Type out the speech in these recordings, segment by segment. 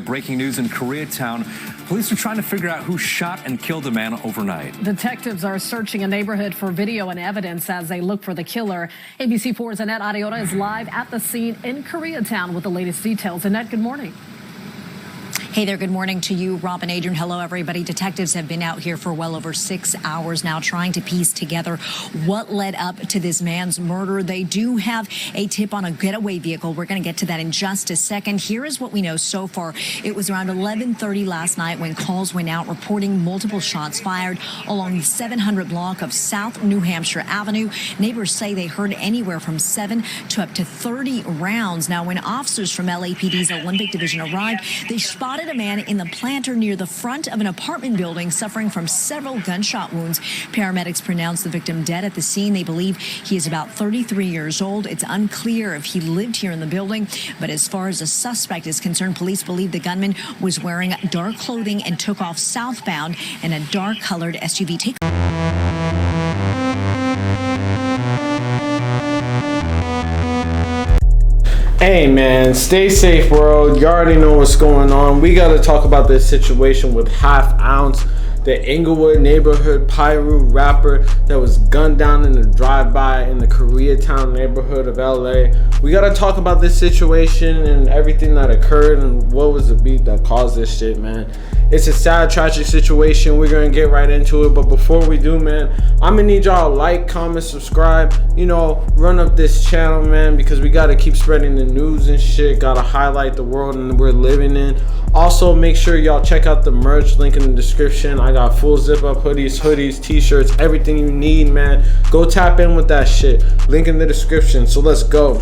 have breaking news in Koreatown. Police are trying to figure out who shot and killed a man overnight. Detectives are searching a neighborhood for video and evidence as they look for the killer. ABC4's Annette Ariona is live at the scene in Koreatown with the latest details. Annette, good morning. Hey there, good morning to you, Rob and Adrian. Hello, everybody. Detectives have been out here for well over 6 hours now trying to piece together what led up to this man's murder. They do have a tip on a getaway vehicle. We're going to get to that in just a second. Here is what we know so far. It was around 11:30 last night when calls went out reporting multiple shots fired along the 700 block of South New Hampshire Avenue. Neighbors say they heard anywhere from 7 to up to 30 rounds. Now, when officers from LAPD's Olympic Division arrived, they spotted a man in the planter near the front of an apartment building suffering from several gunshot wounds. Paramedics pronounced the victim dead at the scene. They believe he is about 33 years old. It's unclear if he lived here in the building, but as far as the suspect is concerned, police believe the gunman was wearing dark clothing and took off southbound in a dark-colored SUV. Hey man, stay safe world. You already know what's going on. We got to talk about this situation with Half Ounce, the Inglewood neighborhood Pyru rapper that was gunned down in a drive-by in the Koreatown neighborhood of LA. We got to talk about this situation and everything that occurred and what was the beat that caused this shit, man. It's a sad, tragic situation. We're going to get right into it. But before we do, man, I'm going to need y'all to like, comment, subscribe. You know, run up this channel, man, because we got to keep spreading the news and shit. Got to highlight the world and we're living in. Also, make sure y'all check out the merch, link in the description. I got full zip-up hoodies, t-shirts, everything you need, man. Go tap in with that shit. Link in the description. So let's go.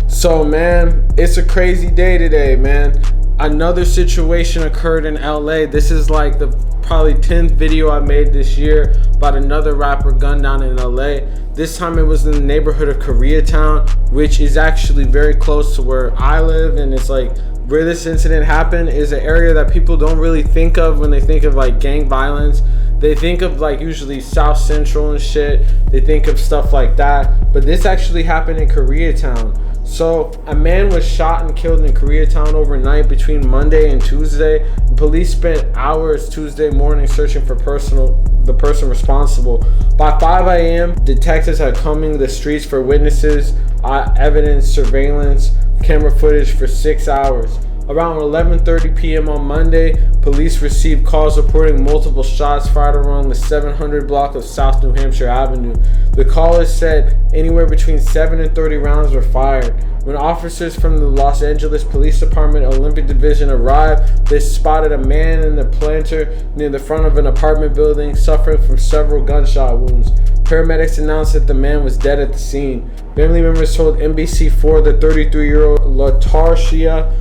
So, man, it's a crazy day today, man. Another situation occurred in LA. This is like the probably 10th video I made this year about another rapper gunned down in LA. This time it was in the neighborhood of Koreatown, which is actually very close to where I live, and it's like where this incident happened is an area that people don't really think of when they think of like gang violence. They think of like usually South Central and shit. They think of stuff like that, but this actually happened in Koreatown. So a man was shot and killed in Koreatown overnight between Monday and Tuesday. The police spent hours Tuesday morning searching for the person responsible. By 5 a.m., detectives had combing the streets for witnesses, evidence, surveillance, camera footage for 6 hours. Around 11:30 p.m. on Monday, police received calls reporting multiple shots fired around the 700 block of South New Hampshire Avenue. The callers said anywhere between 7 and 30 rounds were fired. When officers from the Los Angeles Police Department Olympic Division arrived, they spotted a man in the planter near the front of an apartment building suffering from several gunshot wounds. Paramedics announced that the man was dead at the scene. Family members told NBC4 the 33-year-old Latarcia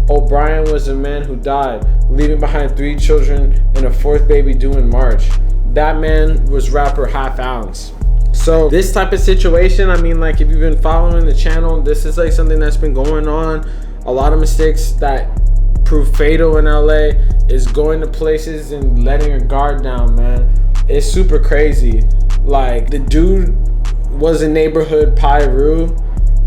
O'Brien was the man who died, leaving behind 3 children and a 4th baby due in March. That man was rapper Half Ounce. So this type of situation, I mean, like if you've been following the channel, this is like something that's been going on. A lot of mistakes that prove fatal in LA is going to places and letting your guard down, man. It's super crazy. Like the dude was in neighborhood Pyru,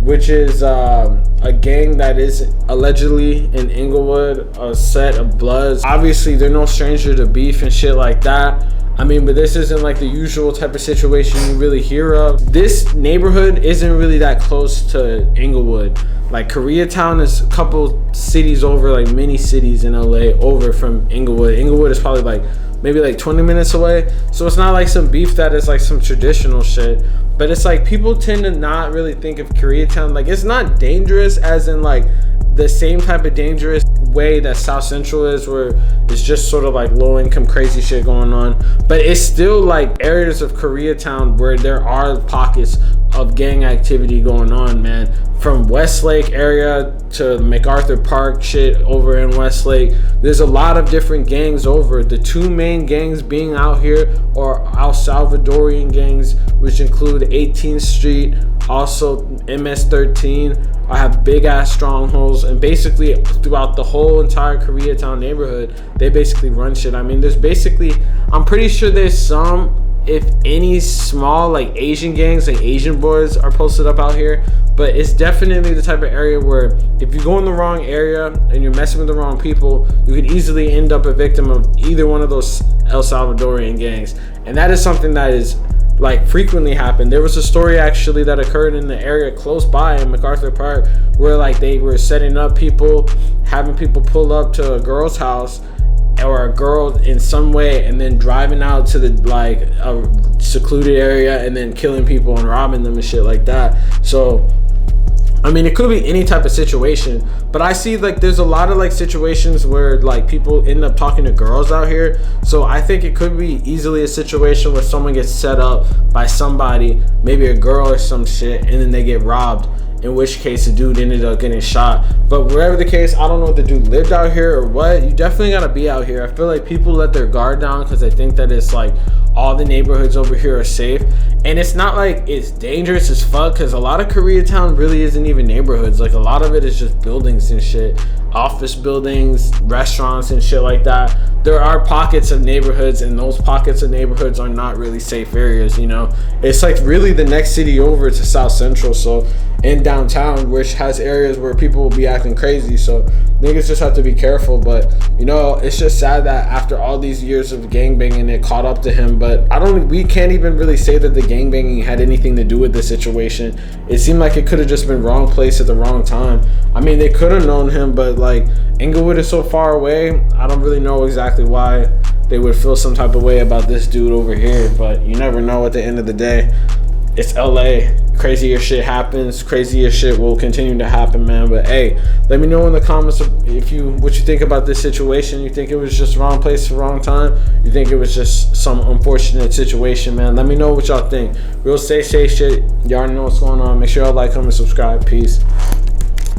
which is a gang that is allegedly in Inglewood, a set of Bloods. Obviously, they're no stranger to beef and shit like that. I mean, but this isn't like the usual type of situation you really hear of. This neighborhood isn't really that close to Inglewood. Like Koreatown is a couple cities over, like mini cities in LA over from Inglewood. Inglewood is probably like maybe like 20 minutes away. So it's not like some beef that is like some traditional shit. But it's like people tend to not really think of Koreatown. Like it's not dangerous as in like the same type of dangerous way that South Central is, where it's just sort of like low income crazy shit going on. But it's still like areas of Koreatown where there are pockets of gang activity going on, man. From Westlake area to MacArthur Park shit over in Westlake. There's a lot of different gangs over. The 2 main gangs being out here are El Salvadorian gangs, which include 18th Street, also MS-13. I have big ass strongholds, and basically throughout the whole entire Koreatown neighborhood, they basically run shit. I mean, there's basically, I'm pretty sure there's some if any small like Asian gangs, like Asian boys are posted up out here, but it's definitely the type of area where if you go in the wrong area and you're messing with the wrong people, you could easily end up a victim of either one of those El Salvadorian gangs. And that is something that is like frequently happened. There was a story actually that occurred in the area close by in MacArthur Park where like they were setting up people, having people pull up to a girl's house or a girl in some way, and then driving out to the like a secluded area and then killing people and robbing them and shit like that. So I mean, it could be any type of situation, but I see like there's a lot of like situations where like people end up talking to girls out here. So I think it could be easily a situation where someone gets set up by somebody, maybe a girl or some shit, and then they get robbed, in which case the dude ended up getting shot. But wherever the case, I don't know if the dude lived out here or what. You definitely gotta be out here. I feel like people let their guard down because they think that it's like all the neighborhoods over here are safe, and it's not like it's dangerous as fuck, because a lot of Koreatown really isn't even neighborhoods. Like a lot of it is just buildings and shit, office buildings, restaurants and shit like that. There are pockets of neighborhoods, and those pockets of neighborhoods are not really safe areas, you know. It's like really the next city over to South Central, so in downtown, which has areas where people will be acting crazy. So niggas just have to be careful. But you know, it's just sad that after all these years of gangbanging, it caught up to him. But we can't even really say that the gangbanging had anything to do with the situation. It seemed like it could have just been wrong place at the wrong time. I mean, they could have known him, but like Inglewood is so far away, I don't really know exactly why they would feel some type of way about this dude over here. But you never know at the end of the day. It's LA. Crazier shit happens. Crazier shit will continue to happen, man. But hey, let me know in the comments what you think about this situation. You think it was just wrong place, wrong time? You think it was just some unfortunate situation, man? Let me know what y'all think. Real safe shit. Y'all know what's going on. Make sure y'all like, comment, subscribe. Peace.